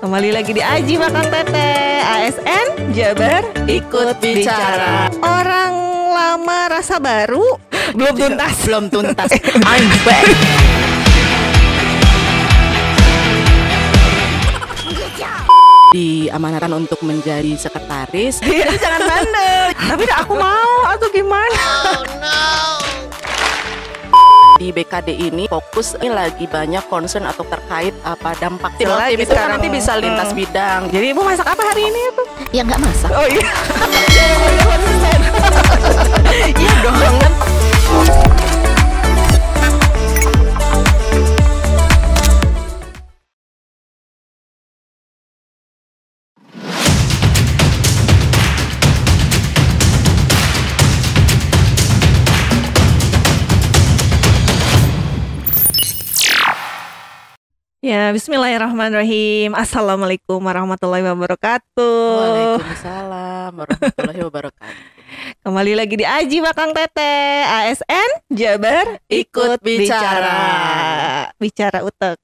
Kembali lagi di Aji Makan Tete ASN Jabar Ikut bicara. Orang lama rasa baru belum tuntas. Belum tuntas. I'm back. Diamanahkan untuk menjadi sekretaris. Jadi jangan bandel. Tapi aku mau atau gimana? Di BKD ini fokus ini lagi banyak concern atau terkait apa dampak tim Lagi itu kan sekarang. nanti bisa lintas bidang. Jadi ibu masak apa hari ini ibu? Ya nggak masak. Oh iya. Iya dong. Ya, bismillahirrahmanirrahim. Assalamualaikum warahmatullahi wabarakatuh. Waalaikumsalam warahmatullahi wabarakatuh. Kembali lagi di Aji Makan Tete ASN Jabar Ikut bicara. Bicara utek.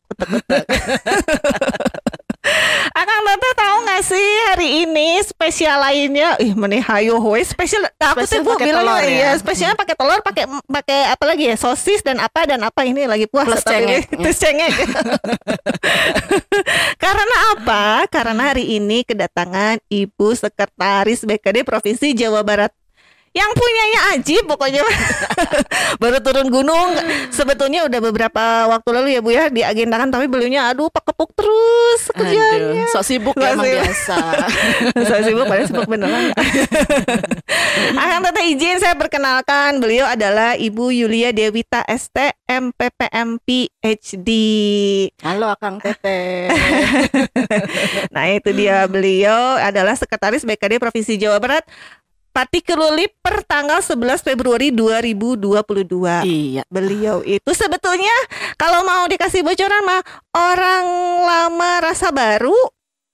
Akang Tete tahu nggak sih hari ini spesial lainnya? Meneh hayo we spesial. Aku sih Spesial bu pakai bilang telur ya, ya. spesialnya pakai telur, pakai apa lagi ya? Sosis dan apa ini lagi puasa Plus tapi cengek. plus cengek. Karena apa? Karena hari ini kedatangan Ibu Sekretaris BKD Provinsi Jawa Barat yang punyanya Aji pokoknya. Baru turun gunung. Sebetulnya udah beberapa waktu lalu ya Bu ya diagendakan, tapi beliaunya aduh pakepuk terus kerjaannya. Sok sibuk Sok ya, emang sibuk. biasa. Saya sibuk, padahal sibuk beneran. Akan Tete izin saya perkenalkan, beliau adalah Ibu Yulia Dewita ST MPPM PhD. Halo Akang Tete. Nah itu dia, beliau adalah Sekretaris BKD Provinsi Jawa Barat particularly per tanggal 11 Februari 2022. Iya. Beliau itu sebetulnya kalau mau dikasih bocoran mah orang lama rasa baru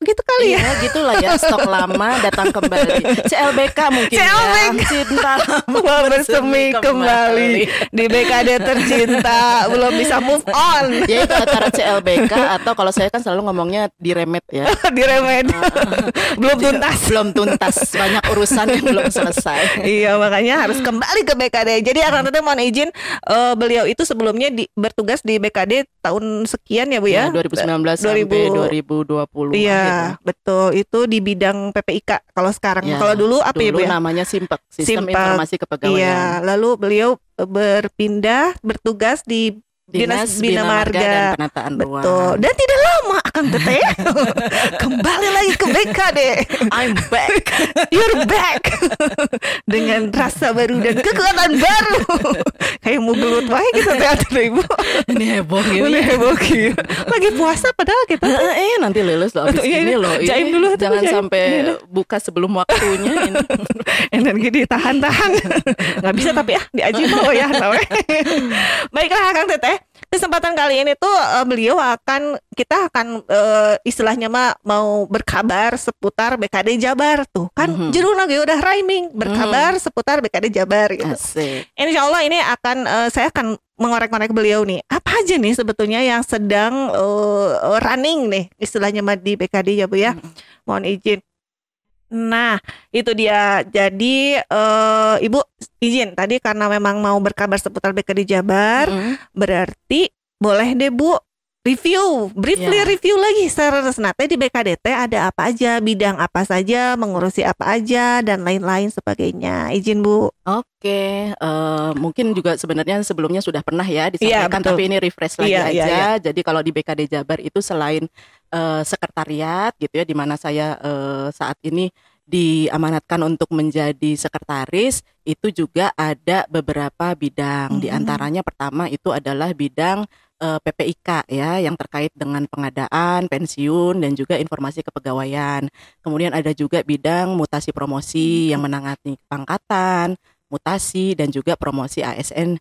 gitu kali ya. Iya gitulah ya, stok lama datang kembali. CLBK mungkin CLBK. ya. Cinta Mau bersemi kembali di BKD tercinta, belum bisa move on. Ya itu antara CLBK atau kalau saya kan selalu ngomongnya diremet ya. Diremed. Belum tuntas. Belum tuntas, banyak urusan yang belum selesai. Iya, makanya harus kembali ke BKD. Jadi Akang Tete mohon izin, beliau itu sebelumnya bertugas di BKD tahun sekian ya Bu ya. 2019 sampai 2020. Iya, betul. Itu di bidang PPIK kalau sekarang. Ya, Kalau dulu apa ya Bu dulu ya? namanya Simpek, Sistem Simpek. Informasi Kepegawaian. Iya, lalu beliau berpindah bertugas di Dinas Bina Marga dan Penataan Ruang. Betul. Dan tidak lama Akang Tete kembali lagi ke BKD. I'm back. You're back. Dengan rasa baru dan kekuatan baru. Kayak mau gelut wae gitu ternyata Ibu. Ini heboh gini. Ini heboh gitu. Lagi puasa padahal kita Nanti lulus loh abis Iya, ini iya. loh. Jaim Ini dulu tuh, jangan jaim. sampai Iya. buka sebelum waktunya ini. energi ditahan-tahan. Nggak bisa tapi diaji mau ya. Baiklah Kang Teteh, kesempatan kali ini tuh kita akan istilahnya mah mau berkabar seputar BKD Jabar tuh kan. Jero lagi udah rhyming berkabar seputar BKD Jabar gitu. Asik. Insya Allah ini saya akan mengorek-ngorek beliau nih. Apa aja nih sebetulnya yang sedang running nih istilahnya mah di BKD ya Bu ya. Mohon izin. Nah, itu dia. Jadi Ibu izin tadi karena memang mau berkabar seputar BKD Jabar, berarti boleh deh Bu briefly Ya. review lagi secara resnate di BKDT ada apa aja, bidang apa saja, mengurusi apa aja dan lain-lain sebagainya. Izin Bu. Oke, mungkin juga sebenarnya sebelumnya sudah pernah ya disampaikan, betul. tapi ini refresh lagi Iya, aja. iya. Jadi kalau di BKD Jabar itu selain sekretariat gitu ya, di mana saya saat ini diamanatkan untuk menjadi sekretaris, itu juga ada beberapa bidang. Di antaranya pertama itu adalah bidang PPIK ya, yang terkait dengan pengadaan, pensiun dan juga informasi kepegawaian. Kemudian ada juga bidang mutasi promosi yang menangani pangkatan, mutasi dan juga promosi ASN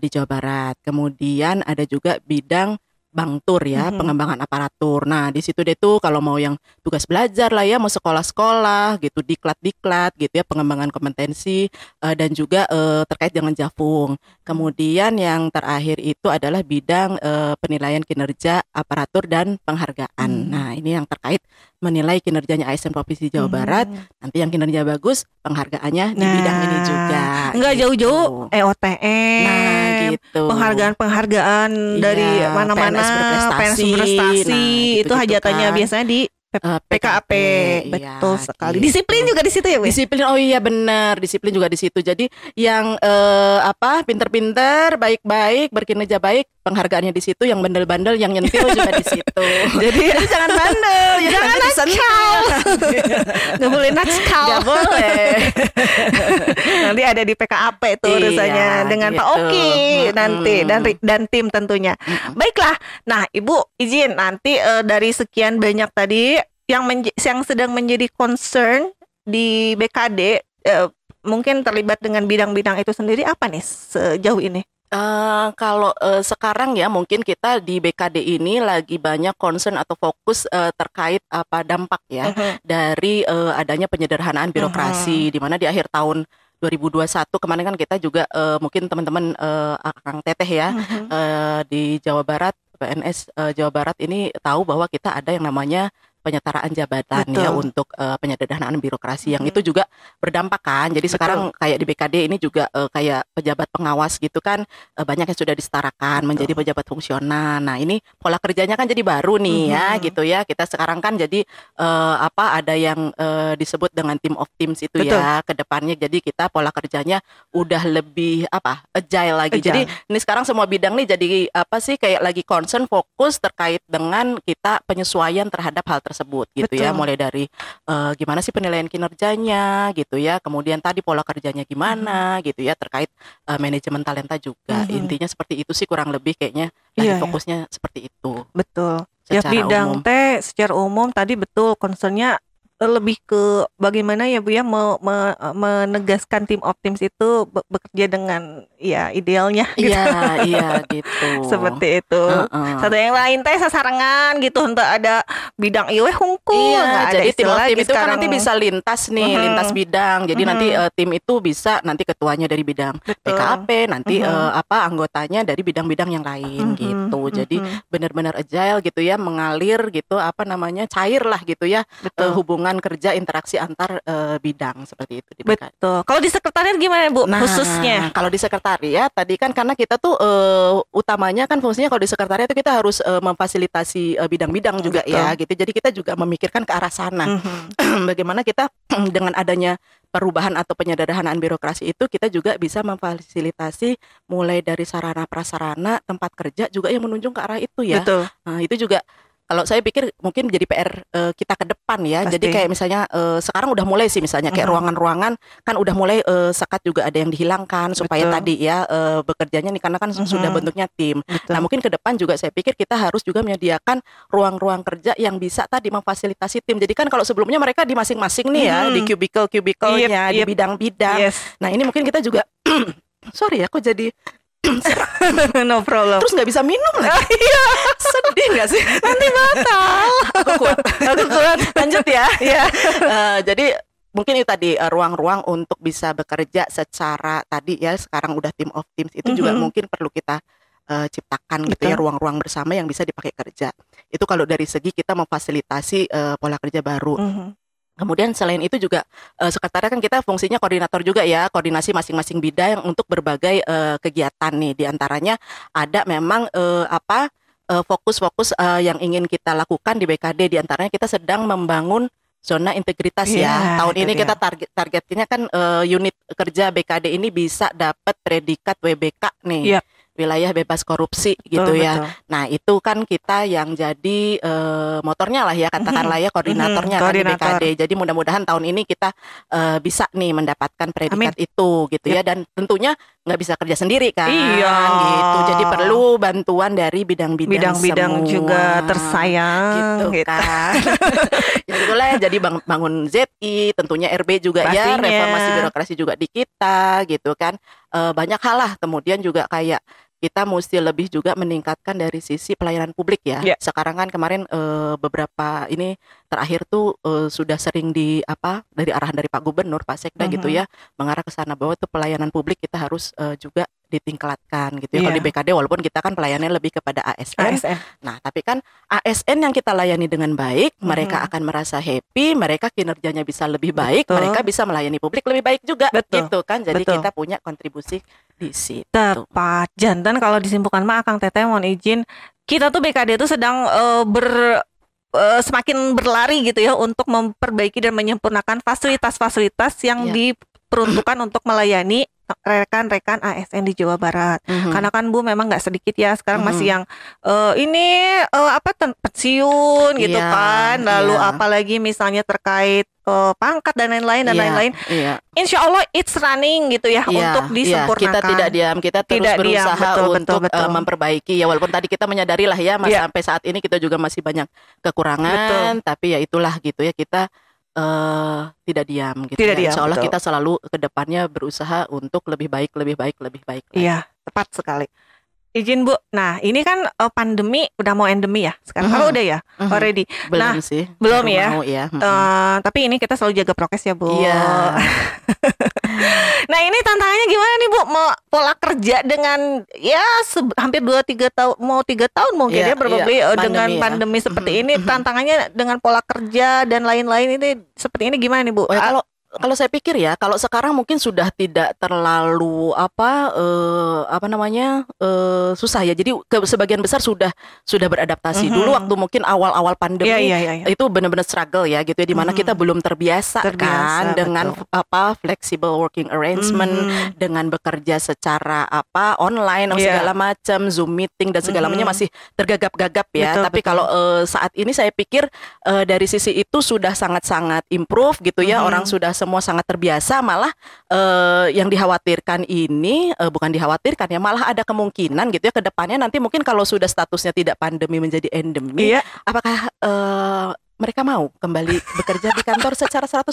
di Jawa Barat. Kemudian ada juga bidang Bangtur ya, pengembangan aparatur. Nah, di situ deh tuh kalau mau yang tugas belajar lah ya, mau sekolah-sekolah gitu, diklat-diklat gitu ya, pengembangan kompetensi dan juga terkait dengan Jafung. Kemudian yang terakhir itu adalah bidang penilaian kinerja aparatur dan penghargaan. Nah, ini yang terkait menilai kinerjanya ASN Provinsi Jawa Barat. Nanti yang kinerja bagus, penghargaannya di bidang ini juga. Enggak gitu. jauh-jauh EOTM. Nah, gitu. Penghargaan dari mana-mana, PNS berprestasi, nah, itu hajatannya kan. biasanya di PKAP. Betul Iya, sekali. gitu. Disiplin juga di situ ya, Bu? Disiplin, oh iya benar, disiplin juga di situ. Jadi yang pinter-pinter, baik-baik, berkinerja baik, penghargaannya di situ. Yang bandel-bandel, yang nyentil juga di situ. Jadi jangan bandel, jangan nakal. Nggak boleh nakal. Nggak boleh. Nanti ada di PKAP tuh urusannya dengan gitu. Pak Oki nanti dan tim tentunya. Baiklah. Nah, Ibu izin nanti dari sekian banyak tadi yang sedang menjadi concern di BKD mungkin terlibat dengan bidang-bidang itu sendiri apa nih sejauh ini? Kalau sekarang ya mungkin kita di BKD ini lagi banyak concern atau fokus terkait apa dampak ya dari adanya penyederhanaan birokrasi, di mana di akhir tahun 2021 kemarin kan kita juga mungkin teman-teman Akang Teteh ya di Jawa Barat, PNS Jawa Barat ini tahu bahwa kita ada yang namanya penyetaraan jabatan ya untuk penyederhanaan birokrasi yang itu juga berdampak kan. Jadi sekarang kayak di BKD ini juga kayak pejabat pengawas gitu kan banyak yang sudah disetarakan menjadi pejabat fungsional. Nah, ini pola kerjanya kan jadi baru nih ya gitu ya. Kita sekarang kan jadi ada yang disebut dengan team of teams itu ya ke depannya. Jadi kita pola kerjanya udah lebih agile lagi. Jadi ini sekarang semua bidang nih jadi kayak lagi concern fokus terkait dengan kita penyesuaian terhadap hal tersebut gitu ya, mulai dari gimana sih penilaian kinerjanya gitu ya, kemudian tadi pola kerjanya gimana gitu ya, terkait manajemen talenta juga. Intinya seperti itu sih kurang lebih kayaknya fokusnya seperti itu. Betul. Ya bidang umum. Secara umum tadi betul concernnya lebih ke bagaimana ya Bu ya menegaskan tim of teams itu bekerja dengan ya idealnya gitu. Iya gitu. Seperti itu. Satu yang lain teh sasarangan gitu untuk ada bidang ieu hungkul. Iya, jadi tim of team itu kan nanti bisa lintas nih, lintas bidang. Jadi nanti tim itu bisa nanti ketuanya dari bidang PKAP, nanti anggotanya dari bidang-bidang yang lain gitu. Jadi benar-benar agile gitu ya, mengalir gitu cair lah gitu ya. Hubungan kerja interaksi antar bidang seperti itu di BKD. Betul. Kalau di sekretariat gimana Bu khususnya? Kalau di sekretariat tadi kan karena kita tuh utamanya kan fungsinya kalau di sekretariat itu kita harus memfasilitasi bidang-bidang juga ya gitu. Jadi kita juga memikirkan ke arah sana. Bagaimana kita dengan adanya perubahan atau penyederhanaan birokrasi itu kita juga bisa memfasilitasi mulai dari sarana prasarana tempat kerja juga yang menunjung ke arah itu ya. Betul. Nah, itu juga kalau saya pikir mungkin jadi PR kita ke depan ya. Pasti. Jadi kayak misalnya sekarang udah mulai sih misalnya kayak ruangan-ruangan kan udah mulai sekat juga ada yang dihilangkan supaya tadi ya bekerjanya nih karena kan sudah bentuknya tim. Nah, mungkin ke depan juga saya pikir kita harus juga menyediakan ruang-ruang kerja yang bisa tadi memfasilitasi tim. Jadi kan kalau sebelumnya mereka di masing-masing nih ya di cubicle-nya di bidang-bidang. Nah, ini mungkin kita juga sorry ya kok jadi no problem. Terus nggak bisa minum lagi. Iya. Sedih nggak sih? Nanti batal. Aku kuat. Lanjut ya. Jadi mungkin itu tadi ruang-ruang untuk bisa bekerja secara tadi ya sekarang udah team of teams itu juga mungkin perlu kita ciptakan gitu ya ruang-ruang bersama yang bisa dipakai kerja. Itu kalau dari segi kita memfasilitasi pola kerja baru. Kemudian selain itu juga sekretariat kan kita fungsinya koordinator juga ya, koordinasi masing-masing bidang untuk berbagai kegiatan nih. Di antaranya ada memang fokus-fokus yang ingin kita lakukan di BKD. Di antaranya kita sedang membangun zona integritas ya. Tahun ini kita targetnya kan unit kerja BKD ini bisa dapat predikat WBK nih. Wilayah bebas korupsi gitu ya. Nah, itu kan kita yang jadi motornya lah ya, katakanlah ya koordinatornya kan di BKD. Jadi mudah-mudahan tahun ini kita bisa nih mendapatkan predikat itu gitu ya. Dan tentunya nggak bisa kerja sendiri kan. Gitu. Jadi perlu bantuan dari bidang-bidang semua. Juga tersayang gitu kan. Ya itulah ya, jadi bangun ZI, tentunya RB juga pastinya. Ya, reformasi birokrasi juga di kita gitu kan. Banyak hal lah, kemudian juga kayak kita mesti lebih juga meningkatkan dari sisi pelayanan publik ya. Ya. Sekarang kan kemarin beberapa ini terakhir tuh sudah sering dari arahan dari Pak Gubernur, Pak Sekda gitu ya, mengarah ke sana bahwa itu pelayanan publik kita harus juga ditingkatkan gitu ya. Kalau di BKD walaupun kita kan pelayanannya lebih kepada ASN. Nah, tapi kan ASN yang kita layani dengan baik, mereka akan merasa happy, mereka kinerjanya bisa lebih baik, mereka bisa melayani publik lebih baik juga gitu kan. Jadi kita punya kontribusi di situ. Tepat. Jantan kalau disimpulkan mah Kang Teteh mohon izin, kita tuh BKD itu sedang semakin berlari gitu ya untuk memperbaiki dan menyempurnakan fasilitas-fasilitas yang diperuntukkan untuk melayani rekan-rekan ASN di Jawa Barat. Karena kan Bu memang nggak sedikit ya sekarang masih yang pensiun gitu kan. Lalu apalagi misalnya terkait pangkat dan lain-lain Insya Allah it's running gitu ya untuk disempurnakan. Kita tidak diam, kita terus berusaha untuk memperbaiki ya, walaupun tadi kita menyadari lah ya sampai saat ini kita juga masih banyak kekurangan, tapi ya itulah gitu ya, kita tidak diam gitu. Insya Allah kita selalu ke depannya berusaha untuk lebih baik. Iya, tepat sekali. Izin Bu, nah ini kan pandemi udah mau endemi ya sekarang. Kalau udah ya already. Belum sih. Belum ya. Tapi ini kita selalu jaga prokes ya Bu. Iya. Nah ini tantangannya gimana nih Bu? Mau pola kerja dengan ya hampir 2-3 tahun, mau 3 tahun mungkin ya probably dengan pandemi seperti ini. Tantangannya dengan pola kerja dan lain-lain ini seperti ini gimana nih Bu? Kalau saya pikir ya, kalau sekarang mungkin sudah tidak terlalu susah ya. Jadi sebagian besar sudah beradaptasi. Dulu waktu mungkin awal-awal pandemi itu benar-benar struggle ya gitu ya, dimana kita belum terbiasa kan dengan flexible working arrangement, dengan bekerja secara online segala macam, Zoom meeting dan segala macamnya masih tergagap-gagap ya. Tapi kalau saat ini saya pikir dari sisi itu sudah sangat-sangat improve gitu ya. Orang sudah semua sangat terbiasa, malah yang dikhawatirkan ini bukan dikhawatirkan ya, malah ada kemungkinan gitu ya ke depannya nanti mungkin kalau sudah statusnya tidak pandemi menjadi endemi, apakah mereka mau kembali bekerja di kantor secara 100%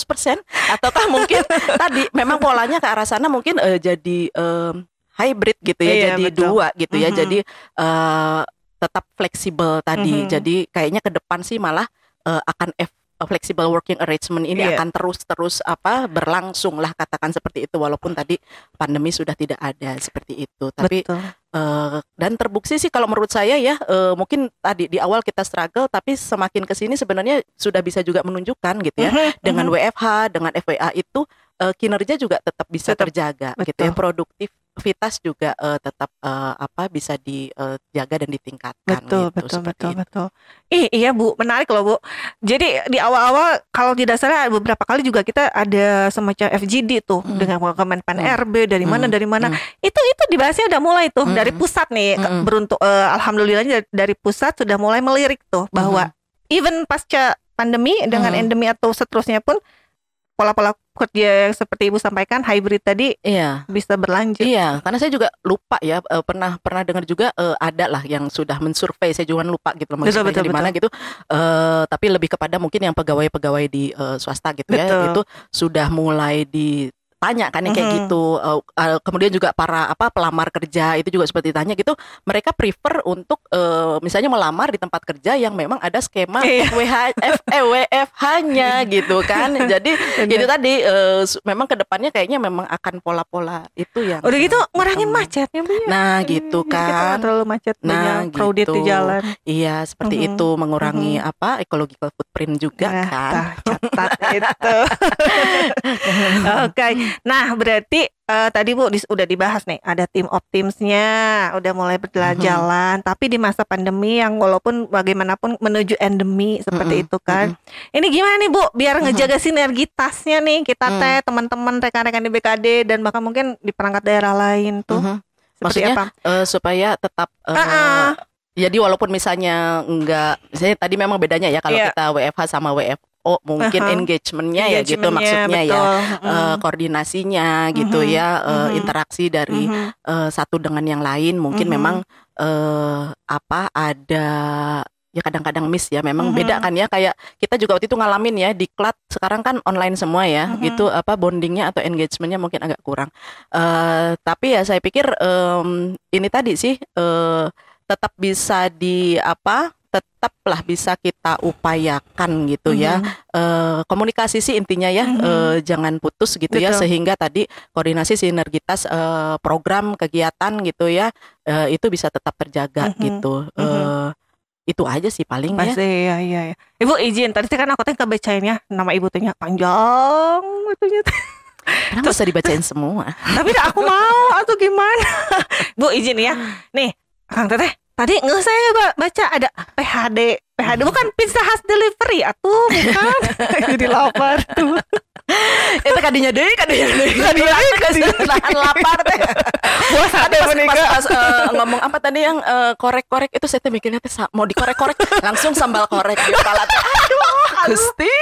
ataukah mungkin tadi memang polanya ke arah sana mungkin jadi hybrid gitu ya, jadi dua gitu ya, jadi tetap fleksibel tadi. Jadi kayaknya ke depan sih malah akan flexible working arrangement ini akan terus berlangsung lah, katakan seperti itu, walaupun tadi pandemi sudah tidak ada seperti itu. Tapi dan terbukti sih kalau menurut saya ya, mungkin tadi di awal kita struggle, tapi semakin kesini sebenarnya sudah bisa juga menunjukkan gitu ya, dengan WFH, dengan FWA itu kinerja juga tetap bisa terjaga gitu ya, produktivitas juga tetap bisa dijaga dan ditingkatkan. Betul. Iya Bu, menarik loh Bu. Jadi di awal-awal kalau tidak salah beberapa kali juga kita ada semacam FGD tuh dengan Kemenpan RB dari mana itu dibahasnya udah mulai tuh dari pusat nih. Beruntung alhamdulillahnya dari pusat sudah mulai melirik tuh bahwa even pasca pandemi dengan endemi atau seterusnya pun pola-pola kerja yang seperti Ibu sampaikan hybrid tadi bisa berlanjut. Iya, karena saya juga lupa ya, pernah dengar juga ada lah yang sudah mensurvei, saya juga lupa gitu loh maksudnya di mana gitu. Tapi lebih kepada mungkin yang pegawai-pegawai di swasta gitu ya, itu sudah mulai tanya kan yang kayak gitu. Kemudian juga para pelamar kerja itu juga seperti tanya gitu, mereka prefer untuk misalnya melamar di tempat kerja yang memang ada skema WFH-nya gitu kan. Jadi itu tadi memang kedepannya kayaknya memang akan pola-pola itu yang udah gitu ngurangin macetnya Bu ya. Nah gitu kan, terlalu macet, crowded di jalan. Iya seperti itu, mengurangi ecological footprint juga kan. Catat itu. Oke. Nah berarti tadi Bu udah dibahas nih, ada team of teams-nya udah mulai berjalan, tapi di masa pandemi yang walaupun bagaimanapun menuju endemi seperti itu kan. Ini gimana nih Bu biar ngejaga sinergitasnya nih kita teman-teman rekan-rekan di BKD dan bahkan mungkin di perangkat daerah lain tuh. Seperti maksudnya supaya tetap jadi walaupun misalnya misalnya tadi memang bedanya ya kalau kita WFH sama WFO mungkin engagementnya ya gitu maksudnya ya, koordinasinya gitu ya, interaksi dari satu dengan yang lain mungkin memang ada ya kadang-kadang miss ya, memang beda kan ya, kayak kita juga waktu itu ngalamin ya di klat, sekarang kan online semua ya, gitu apa bondingnya atau engagementnya mungkin agak kurang. Tapi ya saya pikir ini tadi sih tetap bisa tetaplah bisa kita upayakan gitu ya. Komunikasi sih intinya ya, jangan putus gitu ya, sehingga tadi koordinasi sinergitas program kegiatan gitu ya, itu bisa tetap terjaga gitu. Itu aja sih paling Pasti, ya. Iya. Ibu izin, tadi kan aku kebacainnya nama ibu tehnya panjang itunya. Karena nggak usah dibacain semua. Tapi aku mau atau gimana? Bu izin ya. Nih, Kang Teteh, tadi nggak saya baca ada PHD bukan Pizza Hut Delivery atuh, bukan. Jadi lapar tuh. Itu kadinya deh nahan lapar teh. Bos ada menikah. Pas ngomong apa tadi yang korek-korek itu, saya mikirnya teh mau dikorek-korek langsung sambal korek di kepala teh. Aduh, Gusti.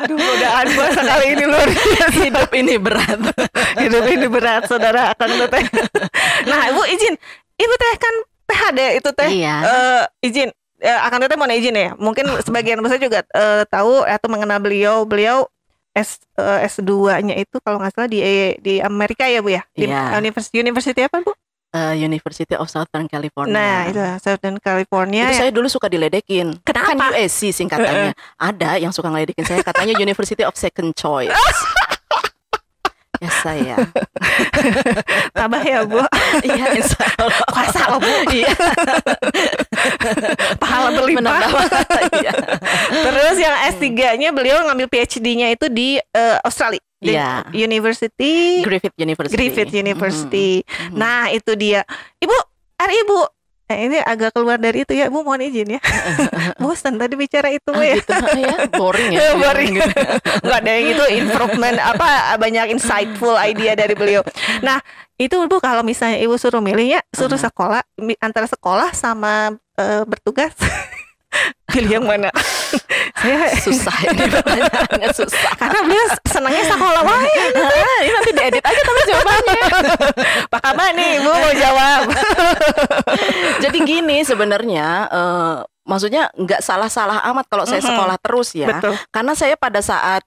Aduh, godaan gua sekali ini luar biasa. Hidup ini berat. Hidup ini berat, saudara Kang Teteh. Nah, Ibu izin. Ibu teh kan PHD itu teh. Iya. Izin. Akan Teteh mau izin ya. Mungkin sebagian besar juga tahu atau mengenal beliau S2-nya itu kalau nggak salah di Amerika ya Bu ya. Di University apa Bu? University of Southern California. Nah, itu Southern California. Itu saya dulu suka diledekin. Kenapa? Kan USC singkatannya. Ada yang suka ngeledekin saya, katanya University of Second Choice. Ya saya. Tabah ya Bu. Iya, insya Allah. Kuasa loh Bu. Iya. Pahala berlimpah. Iya. Terus yang S3-nya beliau ngambil PhD-nya itu di Australia. Iya. Griffith University. Nah, itu dia. Ibu, ini agak keluar dari itu ya, Bu, mohon izin ya. Bosan tadi bicara itu ya. Gitu ya, boring ya. Boring gitu. Enggak ada yang itu improvement banyak insightful idea dari beliau. Nah, itu Bu, kalau misalnya Ibu suruh milih ya, suruh sekolah antara sekolah sama bertugas. Pilih yang mana? Saya susah ini pertanyaannya, susah. Karena beliau senangnya sekolah wae. Ini nanti diedit aja tapi jawabannya. Pak Kaman nih Ibu mau jawab. Jadi gini sebenarnya, maksudnya nggak salah-salah amat kalau saya sekolah terus ya. Betul. Karena saya pada saat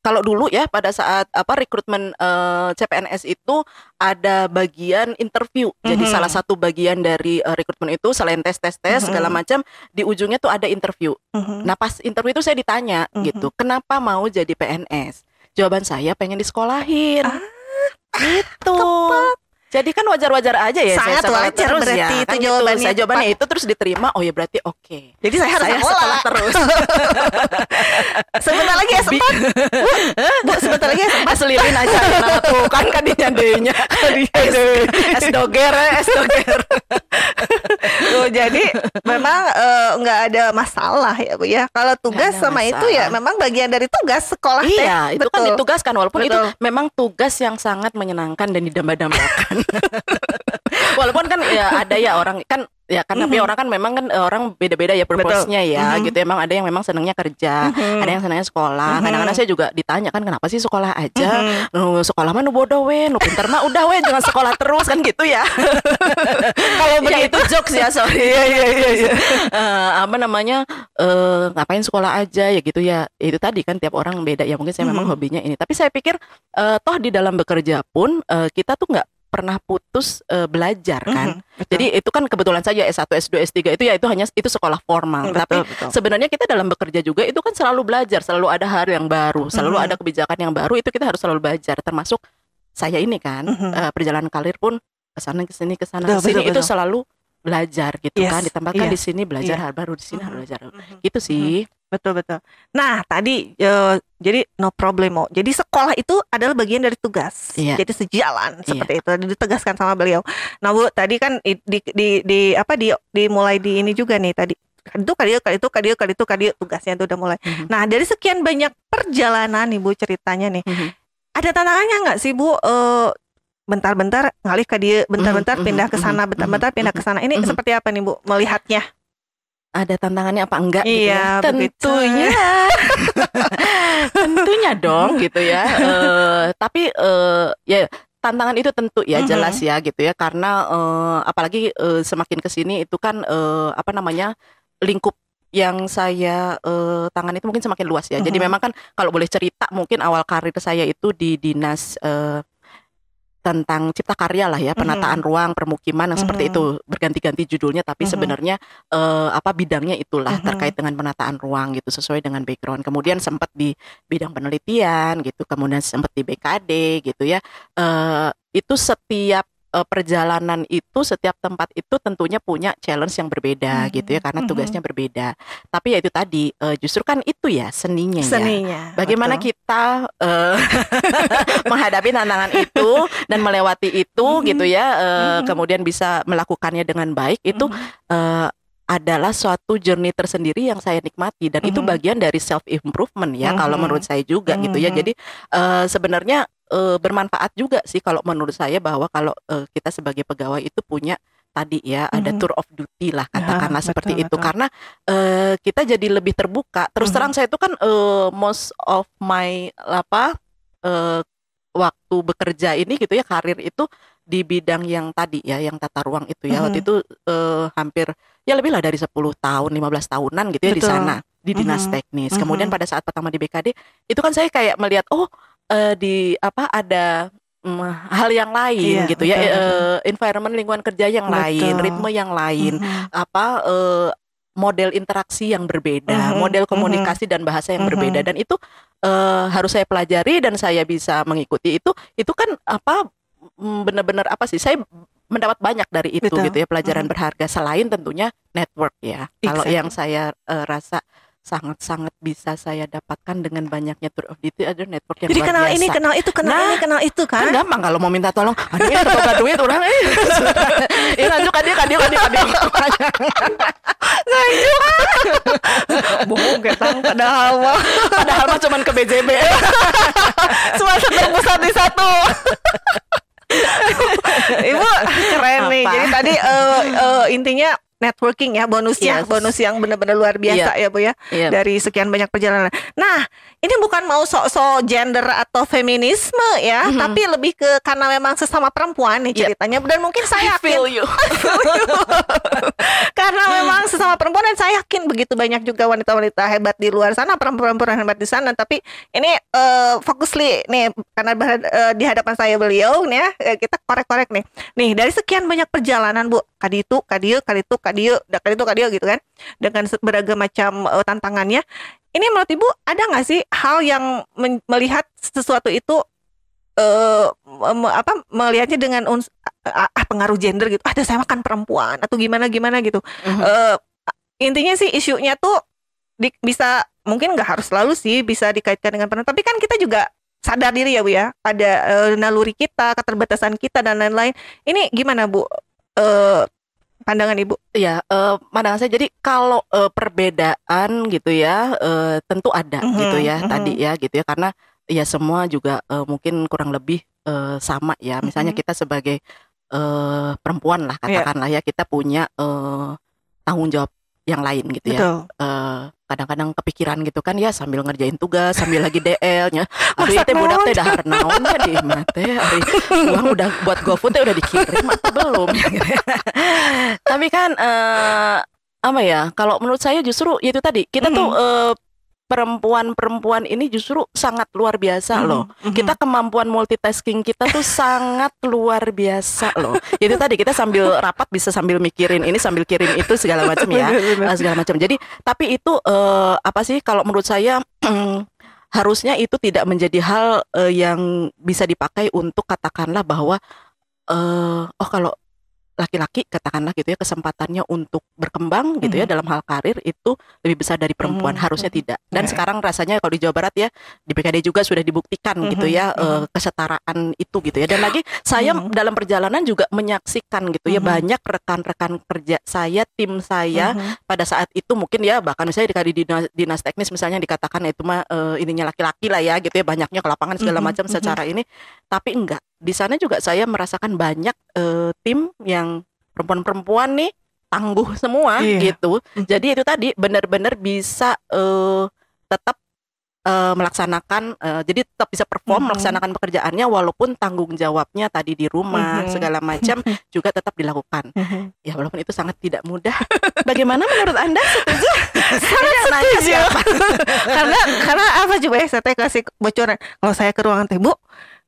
kalau dulu ya pada saat rekrutmen CPNS itu ada bagian interview. Jadi salah satu bagian dari rekrutmen itu selain tes segala macam, di ujungnya tuh ada interview. Nah, pas interview itu saya ditanya gitu, kenapa mau jadi PNS? Jawaban saya pengen disekolahin. Gitu. Tepat. Jadi kan wajar-wajar aja ya. Sangat saya wajar terus berarti ya. itu Kan jawabannya. Gitu. Jawabannya itu terus diterima. Oh ya berarti oke. Jadi saya harus sekolah terus. Sebentar lagi S4. Bu, sebentar lagi S4. Selilin aja. Nah, tuh kan nyandainya. Es doger. Jadi memang nggak ada masalah ya Bu ya. Kalau tugas sama masalah. Itu ya memang bagian dari tugas sekolah. Iya, itu kan ditugaskan walaupun Betul. itu memang tugas yang sangat menyenangkan dan didamba-dambakan. Walaupun kan ya ada ya orang kan ya kan tapi orang kan memang kan orang beda-beda ya purpose-nya ya gitu. Emang ada yang memang senangnya kerja, ada yang senangnya sekolah. Kadang-kadang saya juga ditanya kan kenapa sih sekolah aja? Sekolah mah nu bodoh we, nu pinter mah udah we, jangan sekolah terus kan gitu ya. Kalau ya itu jokes ya, sorry. Iya. Ngapain sekolah aja ya gitu ya. Itu tadi kan tiap orang beda ya. Mungkin saya memang hobinya ini. Tapi saya pikir toh di dalam bekerja pun kita tuh nggak pernah putus belajar kan. Jadi itu kan kebetulan saja S1, S2, S3 itu sekolah formal. Tapi sebenarnya kita dalam bekerja juga itu kan selalu belajar, selalu ada hal yang baru, selalu ada kebijakan yang baru, itu kita harus selalu belajar. Termasuk saya ini kan perjalanan karir pun kesana kesini itu selalu belajar gitu kan. Ditambahkan di sini belajar hal baru, di sini belajar gitu sih. Betul. Nah tadi jadi no problemo. Jadi sekolah itu adalah bagian dari tugas. Jadi sejalan seperti itu ditegaskan sama beliau. Nah Bu tadi kan dimulai di ini juga nih tadi. Kali itu tugasnya itu udah mulai. Nah dari sekian banyak perjalanan nih Bu ceritanya nih. Ada tantangannya nggak sih Bu? Bentar-bentar ngalih ke dia, bentar-bentar pindah ke sana, bentar-bentar pindah ke sana. Ini seperti apa nih Bu melihatnya? Ada tantangannya apa enggak gitu ya? Tentunya. Tentunya dong gitu ya. Tapi ya tantangan itu tentu ya Mhm. jelas ya gitu ya, karena apalagi semakin kesini itu kan apa namanya, lingkup yang saya tangani itu mungkin semakin luas ya. Jadi Mhm. memang kan kalau boleh cerita mungkin awal karir saya itu di dinas tentang cipta karya lah ya, penataan Mhm. ruang, permukiman yang seperti Mhm. itu, berganti-ganti judulnya tapi Mhm. sebenarnya apa bidangnya itulah terkait Mhm. dengan penataan ruang gitu sesuai dengan background. Kemudian sempat di bidang penelitian gitu, kemudian sempat di BKD gitu ya. Itu setiap perjalanan itu, setiap tempat itu tentunya punya challenge yang berbeda gitu ya, Mhm. karena tugasnya Mhm. berbeda. Tapi ya itu tadi, justru kan itu ya seninya ya. Seninya, Bagaimana betul. kita menghadapi tantangan itu dan melewati itu gitu Mhm. ya, Mhm. kemudian bisa melakukannya dengan baik itu Mhm. adalah suatu journey tersendiri yang saya nikmati dan itu Mhm. bagian dari self improvement ya kalau menurut Mhm. saya juga gitu ya. Mhm. Jadi sebenarnya bermanfaat juga sih kalau menurut saya bahwa kalau kita sebagai pegawai itu punya tadi ya ada Mhm. tour of duty lah Ah, katakanlah betul seperti itu betul. karena kita jadi lebih terbuka. Terus terang Mhm. saya itu kan most of my apa eh, waktu bekerja ini gitu ya, karir itu di bidang yang tadi ya, yang tata ruang itu ya. Waktu Mhm. itu hampir ya lebih lah dari 10 tahun, 15 tahunan gitu ya di Betul. sana, di dinas Mhm. teknis. Kemudian Mhm. pada saat pertama di BKD, itu kan saya kayak melihat oh di apa ada hal yang lain Iya, gitu ya, betul betul. environment lingkungan kerja yang lain, ritme Betul. yang lain, Mhm. apa model interaksi yang berbeda, Mhm. model Mhm. komunikasi dan bahasa yang berbeda Mhm. dan itu harus saya pelajari dan saya bisa mengikuti itu kan apa benar-benar apa sih saya mendapat banyak dari itu gitu Betul. ya pelajaran Mhm. berharga selain tentunya network ya. Kalau yang Exactly. saya rasa sangat-sangat bisa saya dapatkan dengan banyaknya tour of duty ada network yang Jadi luar kenal ini, biasa. kenal itu, kenal ini, Nah, kenal itu kan kan? gampang kalau mau minta tolong. Aduh, ketoga duit orang ini lanjut kadia. Bohong ketang padahal mah Padahal mah cuman ke BJB. cuma terpusat di satu. Ibu keren nih. Apa? Jadi tadi intinya networking ya, bonusnya, Yes. bonus yang benar-benar luar biasa Iya, ya Bu ya. iya. Dari sekian banyak perjalanan. Nah, ini bukan mau sok-sok gender atau feminisme ya, Mhm. tapi lebih ke karena memang sesama perempuan nih Iya. ceritanya dan mungkin saya I feel yakin you. karena memang sesama perempuan dan saya yakin begitu banyak juga wanita-wanita hebat di luar sana, perempuan-perempuan hebat di sana. Tapi ini fokusly nih karena di hadapan saya beliau nih ya, kita korek-korek nih. Nih dari sekian banyak perjalanan Bu, kaditu, kadieu, kaditu, kadieu, kaditu, kadieu gitu kan, dengan beragam macam tantangannya. Ini menurut Ibu ada nggak sih hal yang melihat sesuatu itu apa melihatnya dengan pengaruh gender gitu. Ada saya makan perempuan atau gimana gimana gitu. Mhm. Eh, Intinya sih isunya tuh bisa mungkin nggak harus selalu sih bisa dikaitkan dengan perempuan. Tapi kan kita juga sadar diri ya Bu ya. Ada naluri kita, keterbatasan kita dan lain-lain. Ini gimana Bu? Pandangan Ibu? Iya, pandangan saya jadi kalau perbedaan gitu ya, tentu ada gitu Mhm, ya tadi mhm, ya gitu ya karena ya semua juga mungkin kurang lebih sama ya. Misalnya mhm. kita sebagai perempuan lah Iya, katakanlah ya kita punya tanggung jawab yang lain gitu ya. betul. Kadang-kadang kepikiran gitu kan ya sambil ngerjain tugas, sambil lagi DL-nya. Aduh Masak teh budak naon? teh dahar naon ya di imah teh ari uang udah buat GoFood teh udah dikirim atau belum ya gitu. Tapi kan apa ya? Kalau menurut saya justru ya itu tadi kita tuh Mhm, perempuan-perempuan ini justru sangat luar biasa loh. mhm, Kita mhm. kemampuan multitasking kita tuh sangat luar biasa loh. Itu tadi kita sambil rapat bisa sambil mikirin ini sambil kirim itu segala macam ya, Bener, bener. segala macam. Jadi tapi itu apa sih kalau menurut saya harusnya itu tidak menjadi hal yang bisa dipakai untuk katakanlah bahwa oh kalau laki-laki katakanlah gitu ya kesempatannya untuk berkembang gitu ya Mhm, dalam hal karir itu lebih besar dari perempuan mhm, harusnya mhm. tidak Ya, dan ya. sekarang rasanya kalau di Jawa Barat ya di PKD juga sudah dibuktikan gitu Mhm, ya mhm, kesetaraan itu gitu ya dan lagi saya mhm, dalam perjalanan juga menyaksikan gitu ya mhm, banyak rekan-rekan kerja saya tim saya mhm, pada saat itu mungkin ya bahkan misalnya di dinas teknis misalnya dikatakan itu mah ininya laki-laki lah ya gitu ya banyaknya ke lapangan segala mhm, macam mhm. secara ini tapi enggak di sana juga saya merasakan banyak tim yang perempuan-perempuan nih tangguh semua Iya. gitu. Mhm, Jadi itu tadi benar-benar bisa tetap melaksanakan, jadi tetap bisa perform melaksanakan pekerjaannya walaupun tanggung jawabnya tadi di rumah segala macam juga tetap dilakukan. Ya walaupun itu sangat tidak mudah. Bagaimana menurut Anda? Setuju? Sangat setuju. karena apa coba ya, saya kasih bocoran. Kalau saya ke ruangan teh, Bu,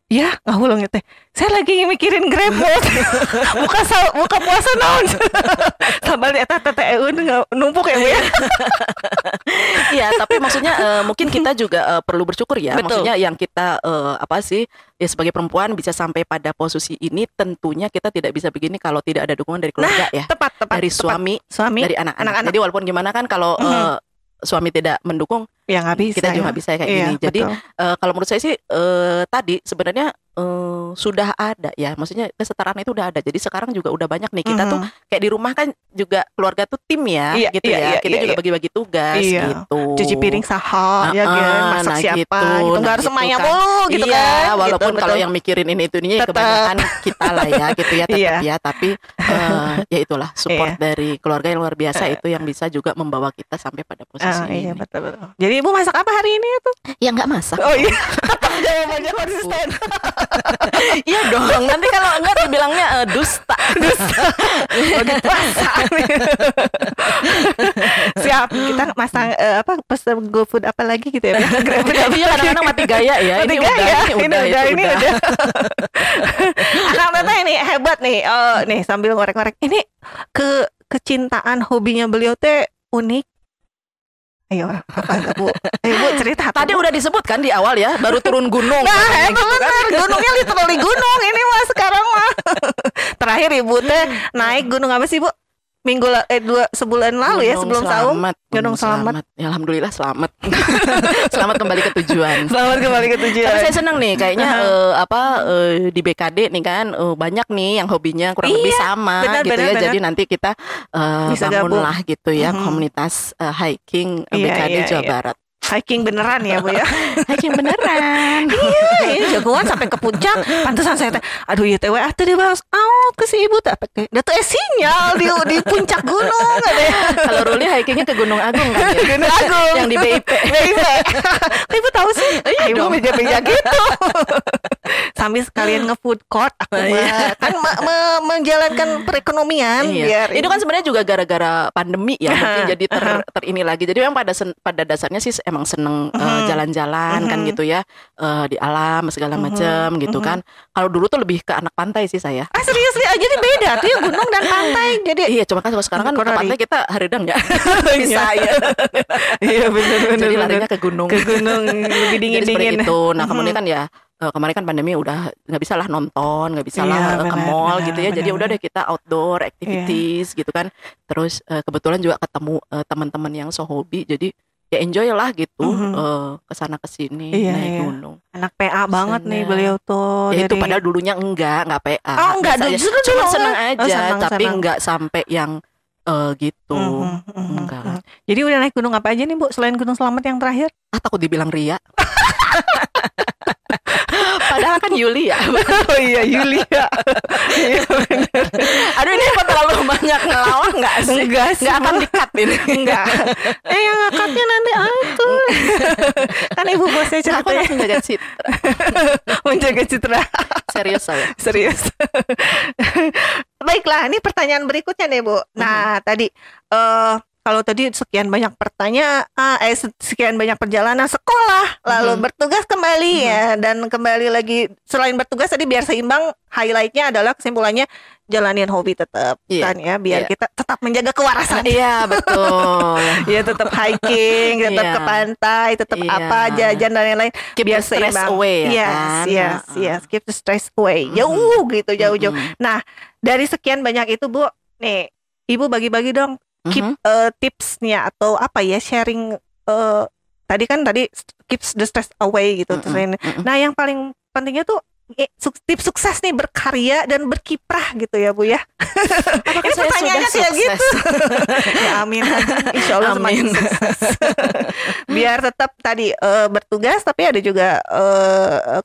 ya nggak ulang ya teh. Saya lagi mikirin GrabFood. buka puasa naon. Sabar ya teh numpuk ya Bu ya. Iya, tapi maksudnya mungkin kita juga perlu bersyukur ya. Betul. Maksudnya yang kita apa sih ya, sebagai perempuan bisa sampai pada posisi ini, tentunya kita tidak bisa begini kalau tidak ada dukungan dari keluarga ya. Tepat. Dari suami, dari anak-anak. Jadi walaupun gimana kan kalau suami tidak mendukung, ya nggak bisa, kita juga nggak bisa kayak gini. Jadi kalau menurut saya sih tadi sebenarnya sudah ada ya, maksudnya kesetaraan itu udah ada. Jadi sekarang juga udah banyak nih kita tuh kayak di rumah kan juga keluarga tuh tim ya, gitu ya. Kita juga bagi-bagi tugas gitu. Cuci piring sahal, ya kan, masak siapa, gitu. Nggak harus semuanya kan. mulu, gitu iya, kan. walaupun gitu, kalau yang mikirin ini itu ya kebanyakan kita lah ya, gitu ya, tetap ya. Tapi ya itulah support dari keluarga yang luar biasa itu yang bisa juga membawa kita sampai pada posisi ini. Iya, betul. Jadi Ibu masak apa hari ini tuh? Ya nggak masak. Oh iya. Jawabannya konsisten. Iya dong. Nanti kalau enggak dibilangnya dusta. Lagi puasa. Siap. Kita masang pesan GoFood apa lagi gitu ya? Iya, kadang-kadang mati gaya ya. Ini udah. Akang Teteh ini hebat nih. Nih sambil ngorek-ngorek. Ini kecintaan hobinya beliau teh unik. Ayo, apa Bu? Bu cerita. Tadi udah disebutkan di awal ya, baru turun gunung. Nah, itu gitu benar. Kan? Gunungnya literally gunung ini mah sekarang mah. Terakhir Ibu teh naik gunung apa sih Bu? Sebulan lalu ya, sebelum saum. Gunung Selamat. Ya, alhamdulillah selamat. Selamat kembali ke tujuan. Selamat kembali ke tujuan. Tapi saya senang nih kayaknya di BKD nih kan banyak nih yang hobinya kurang lebih sama gitu ya. Jadi nanti kita bangun lah gitu ya komunitas hiking BKD Jawa Barat. Hiking beneran ya Bu ya. Hiking beneran. Iya, ini jagoan sampai ke puncak. Pantesan saya teh, aduh ya teh teh dibahas out ke si Ibu teh. Da tuh sinyal di puncak gunung ada. Kalau Ruli hikingnya ke Gunung Agung kan ya. Gunung Agung yang di BIP. Ibu tahu sih. Ibu meja-meja gitu. Sambil sekalian nge-food court aku kan menjalankan perekonomian biar. Itu kan sebenarnya juga gara-gara pandemi ya, mungkin jadi ini lagi. Jadi memang pada dasarnya sih emang seneng jalan-jalan kan gitu ya, di alam segala macam gitu kan. Kalau dulu tuh lebih ke anak pantai sih saya. Serius nih, jadi beda tuh ya gunung dan pantai. Jadi iya, cuma kan sekarang kan ke pantai kita haridang ya. Bisa ya. Iya benar. Jadi larinya ke gunung. Ke gunung lebih dingin-dingin. Itu. Nah, kemudian kan ya kemarin kan pandemi udah nggak bisa lah nonton, nggak bisa lah ke mall gitu ya. Jadi udah deh kita outdoor activities gitu kan. Terus kebetulan juga ketemu teman-teman yang hobi, jadi ya enjoy lah gitu kesana kesini naik gunung. Anak PA banget nih beliau tuh. Ya itu padahal dulunya enggak PA. Oh enggak, justru cuma seneng aja, tapi enggak sampai yang gitu. Enggak. Jadi udah naik gunung apa aja nih Bu selain Gunung Selamat yang terakhir? Takut dibilang ria. Padahal kan Yulia. Oh iya Yulia. Iya benar. Aduh ini kok terlalu banyak ngelawak nggak sih? Enggak sih. Nggak akan di-cut ini. Enggak. Yang ngakatnya nanti itu. Kan ibu bosnya cerita. Aku harus menjaga citra. Menjaga citra. Serius saya. Serius. Baiklah, ini pertanyaan berikutnya nih Bu. Nah tadi kalau tadi sekian banyak sekian banyak perjalanan sekolah, lalu bertugas kembali ya, dan kembali lagi selain bertugas tadi biar seimbang, highlightnya adalah kesimpulannya jalanin hobi tetap kan ya, biar kita tetap menjaga kewarasan. Iya betul. Ya tetap hiking, tetap ke pantai, tetap jajan dan lain-lain. Keep biar the stress seimbang. away ya Yes, keep the stress away. Jauh-jauh. Nah dari sekian banyak itu Bu, nih Ibu bagi-bagi dong. Keep tipsnya atau apa ya, sharing tadi keeps the stress away gitu. Nah yang paling pentingnya tuh tips sukses nih berkarya dan berkiprah gitu ya Bu ya. Ini pertanyaannya kayak gitu. Ya amin. Insya Allah semakin sukses. biar tetap tadi bertugas tapi ada juga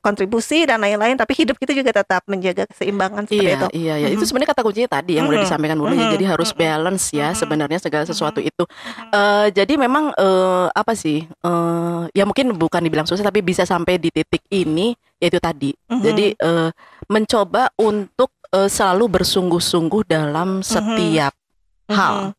kontribusi dan lain-lain, tapi hidup kita juga tetap menjaga keseimbangan seperti itu. Iya. Itu sebenarnya kata kuncinya tadi yang udah disampaikan dulu ya. Jadi harus balance ya sebenarnya segala sesuatu itu. Jadi memang apa sih? Ya mungkin bukan dibilang susah tapi bisa sampai di titik ini yaitu tadi. Jadi mencoba untuk selalu bersungguh-sungguh dalam setiap hal.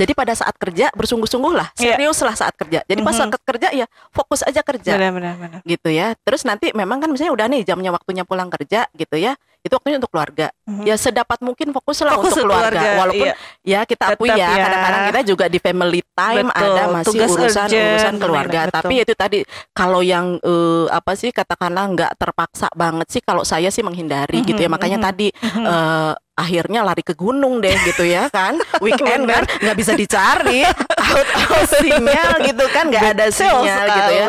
Jadi pada saat kerja bersungguh-sungguh lah, serius lah saat kerja. Jadi pas saat kerja ya fokus aja kerja. Benar. Gitu ya. Terus nanti memang kan misalnya udah nih jamnya waktunya pulang kerja gitu ya. Itu waktunya untuk keluarga. Ya sedapat mungkin fokuslah untuk keluarga. Walaupun ya kita akui ya kadang-kadang kita juga di family time ada masih urusan keluarga. Tapi itu tadi kalau yang apa sih katakanlah nggak terpaksa banget sih kalau saya sih menghindari gitu ya. Makanya tadi akhirnya lari ke gunung deh gitu ya kan, weekend kan nggak bisa dicari out sinyal gitu kan, nggak ada sinyal gitu ya.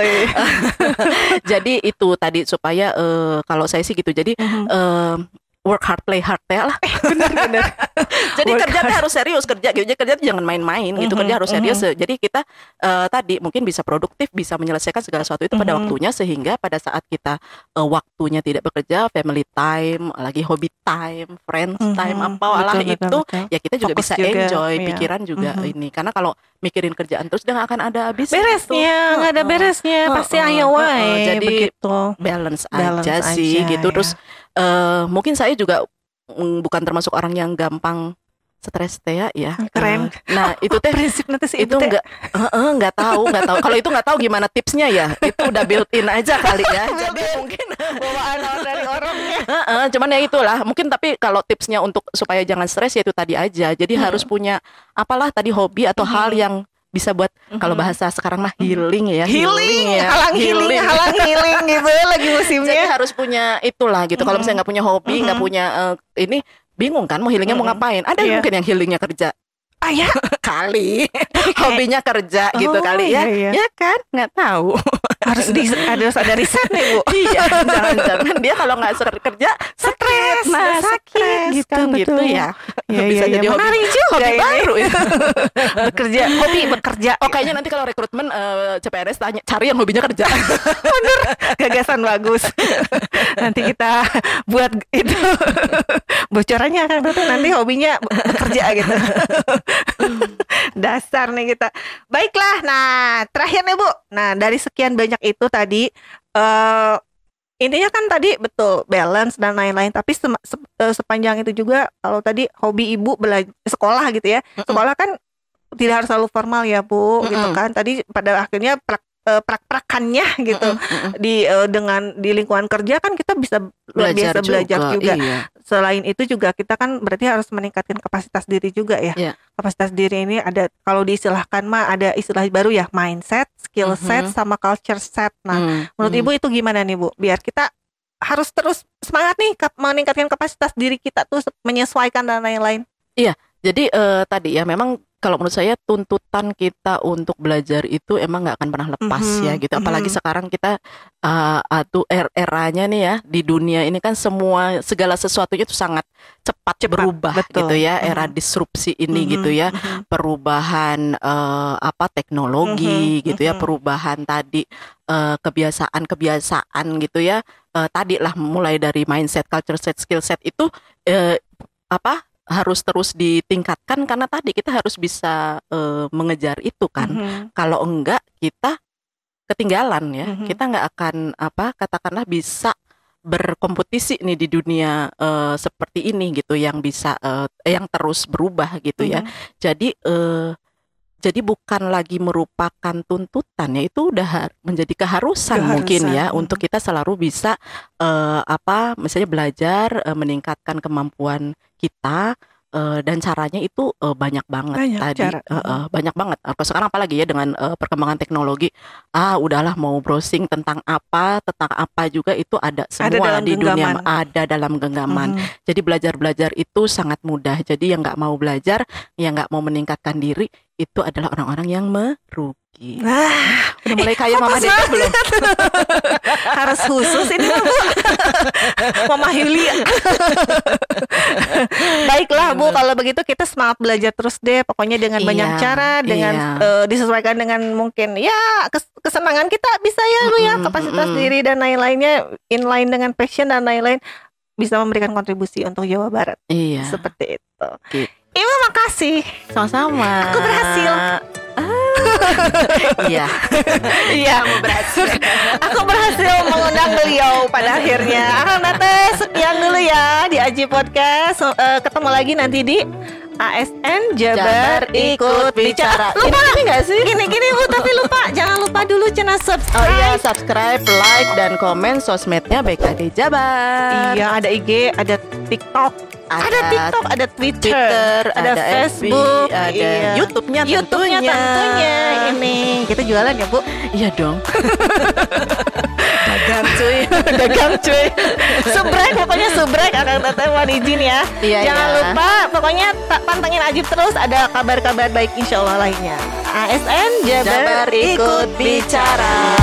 Jadi itu tadi supaya kalau saya sih gitu, jadi work hard play hard ya lah. Benar. Jadi kerja harus serius kerja gitu. Kerja jangan main-main gitu. Kerja harus serius. Jadi kita tadi mungkin bisa produktif, bisa menyelesaikan segala sesuatu itu pada waktunya, sehingga pada saat kita waktunya tidak bekerja, family time, lagi hobby time, friends time, itu ya kita juga fokus bisa juga, enjoy pikiran juga ini. Karena kalau mikirin kerjaan terus udah gak akan ada habisnya. Beresnya, nggak ada beresnya. Pasti ayo wae. Jadi begitu. Balance aja sih gitu. Terus mungkin saya juga bukan termasuk orang yang gampang stres teh ya. Keren. Nah itu teh prinsip nanti sih itu nggak tahu. Kalau itu nggak tahu gimana tipsnya ya. Itu udah built in aja kali ya. Jadi mungkin bawaan dari orangnya. Cuman ya itulah. Mungkin tapi kalau tipsnya untuk supaya jangan stres ya itu tadi aja. Jadi harus punya apalah tadi hobi atau hal yang bisa buat kalau bahasa sekarang mah healing ya. Halang healing gitu ya lagi musimnya. Jadi harus punya itulah gitu. Kalau misalnya nggak punya hobi, nggak punya ini, bingung kan mau healingnya mau ngapain? Ada mungkin yang healingnya kerja. Ya kali hobinya kerja gitu kali ya. Ya kan nggak tahu. Harus ada riset nih Bu. Iya, jangan-jangan dia kalau nggak kerja stres, sakit gitu ya. Bisa jadi hobi juga hobi baru ya. bekerja. Oh kayaknya nanti kalau rekrutmen CPNS tanya cari yang hobinya kerja. Bener, gagasan bagus. Nanti kita buat itu bocorannya kan berarti nanti hobinya bekerja gitu. Dasar nih kita. Baiklah, nah terakhir nih Bu. Nah dari sekian banyak itu tadi intinya kan tadi betul balance dan lain-lain. Tapi sepanjang itu juga kalau tadi hobi Ibu sekolah gitu ya. Sekolah kan tidak harus selalu formal ya Bu, gitu kan. Tadi pada akhirnya prak-prakannya gitu dengan di lingkungan kerja kan kita bisa luar biasa belajar juga. Iya. Selain itu juga kita kan berarti harus meningkatkan kapasitas diri juga ya. Kapasitas diri ini ada, kalau diistilahkan mah ada istilah baru ya, mindset, skill set sama culture set. Nah, menurut Ibu itu gimana nih Bu? Biar kita harus terus semangat nih meningkatkan kapasitas diri kita tuh menyesuaikan dan lain-lain. Iya. Jadi tadi ya memang kalau menurut saya tuntutan kita untuk belajar itu emang nggak akan pernah lepas ya gitu. Apalagi sekarang kita eranya nih ya di dunia ini kan segala sesuatunya itu sangat cepat berubah gitu ya. Era disrupsi ini gitu ya. Perubahan teknologi gitu ya. Perubahan tadi kebiasaan gitu ya. Tadi lah mulai dari mindset, culture set, skill set itu harus terus ditingkatkan karena tadi kita harus bisa mengejar itu kan. Kalau enggak kita ketinggalan ya. Kita nggak akan katakanlah bisa berkompetisi nih di dunia seperti ini gitu yang bisa yang terus berubah gitu ya. Jadi bukan lagi merupakan tuntutan ya, itu udah menjadi keharusan mungkin ya untuk kita selalu bisa misalnya belajar meningkatkan kemampuan kita dan caranya itu banyak banget banyak banget. Sekarang apalagi ya dengan perkembangan teknologi, udahlah mau browsing tentang apa juga itu ada semua di dunia, ada dalam genggaman. Jadi belajar itu sangat mudah. Jadi yang nggak mau belajar, yang nggak mau meningkatkan diri itu adalah orang-orang yang merugi. Udah mulai kayak Mama Dede belum? Harus khusus ini Bu. Mama Yulia. Baiklah Bu, kalau begitu kita semangat belajar terus deh. Pokoknya dengan banyak cara, dengan disesuaikan dengan mungkin ya kesenangan kita bisa ya Bu ya, kapasitas diri dan lain-lainnya, inline dengan passion dan lain-lain, bisa memberikan kontribusi untuk Jawa Barat. Seperti itu. Ibu makasih. Sama-sama. Aku berhasil. Iya. Kamu berhasil. Aku berhasil mengundang beliau pada akhirnya. Nate, sekian dulu ya di Aji Podcast. Ketemu lagi nanti di ASN Jabar Ikut Bicara. Lupa ini nggak sih? Gini Bu, tapi lupa. Jangan lupa dulu channel subscribe. Oh iya, subscribe, like, dan komen sosmednya BKD Jabar. Iya, ada IG, ada TikTok. Ada TikTok, ada Twitter, ada Facebook, ada YouTube-nya tentunya. Ini kita jualan ya Bu? Iya dong. Dagang cuy. Subrek, pokoknya subrek akan tetap mohon izin ya. Jangan lupa, pokoknya pantengin Ajib terus, ada kabar-kabar baik insya Allah lainnya. ASN Jabar Ikut Bicara.